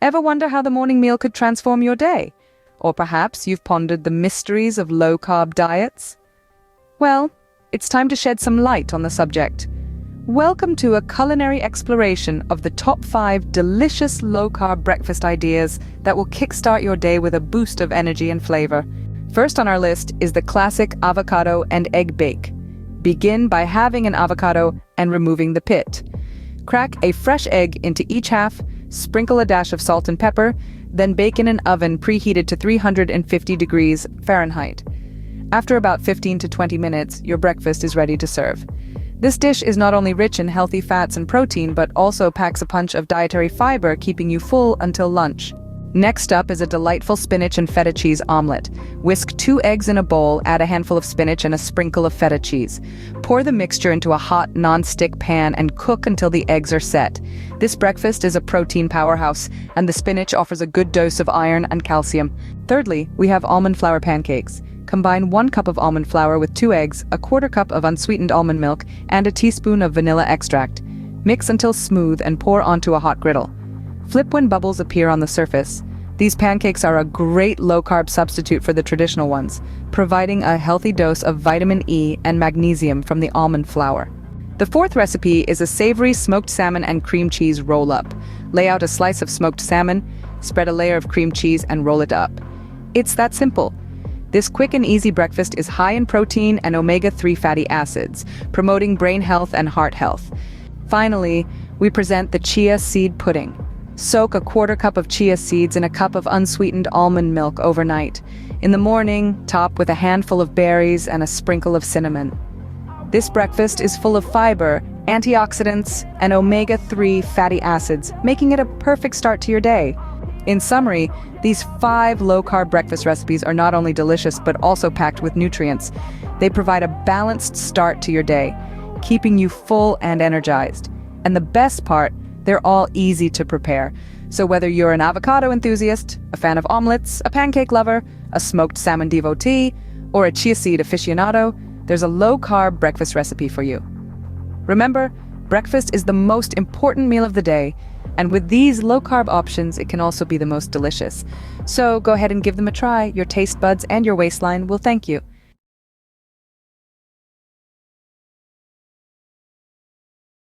Ever wonder how the morning meal could transform your day? Or perhaps you've pondered the mysteries of low-carb diets? Well, it's time to shed some light on the subject. Welcome to a culinary exploration of the top 5 delicious low-carb breakfast ideas that will kickstart your day with a boost of energy and flavor. First on our list is the classic avocado and egg bake. Begin by halving an avocado and removing the pit. Crack a fresh egg into each half, sprinkle a dash of salt and pepper, then bake in an oven preheated to 350 degrees Fahrenheit. After about 15 to 20 minutes, your breakfast is ready to serve. This dish is not only rich in healthy fats and protein, but also packs a punch of dietary fiber, keeping you full until lunch. Next up is a delightful spinach and feta cheese omelet. Whisk 2 eggs in a bowl, add a handful of spinach and a sprinkle of feta cheese. Pour the mixture into a hot, non-stick pan and cook until the eggs are set. This breakfast is a protein powerhouse, and the spinach offers a good dose of iron and calcium. Thirdly, we have almond flour pancakes. Combine 1 cup of almond flour with 2 eggs, a quarter cup of unsweetened almond milk, and a teaspoon of vanilla extract. Mix until smooth and pour onto a hot griddle. Flip when bubbles appear on the surface. These pancakes are a great low-carb substitute for the traditional ones, providing a healthy dose of vitamin E and magnesium from the almond flour. The fourth recipe is a savory smoked salmon and cream cheese roll-up. Lay out a slice of smoked salmon, spread a layer of cream cheese, and roll it up. It's that simple. This quick and easy breakfast is high in protein and omega-3 fatty acids, promoting brain health and heart health. Finally, we present the chia seed pudding. Soak a quarter cup of chia seeds in a cup of unsweetened almond milk overnight. In the morning, top with a handful of berries and a sprinkle of cinnamon. This breakfast is full of fiber, antioxidants, and omega-3 fatty acids, making it a perfect start to your day. In summary, these 5 low-carb breakfast recipes are not only delicious but also packed with nutrients. They provide a balanced start to your day, keeping you full and energized. And the best part, they're all easy to prepare. So whether you're an avocado enthusiast, a fan of omelets, a pancake lover, a smoked salmon devotee, or a chia seed aficionado, there's a low-carb breakfast recipe for you. Remember, breakfast is the most important meal of the day, and with these low-carb options, it can also be the most delicious. So go ahead and give them a try. Your taste buds and your waistline will thank you.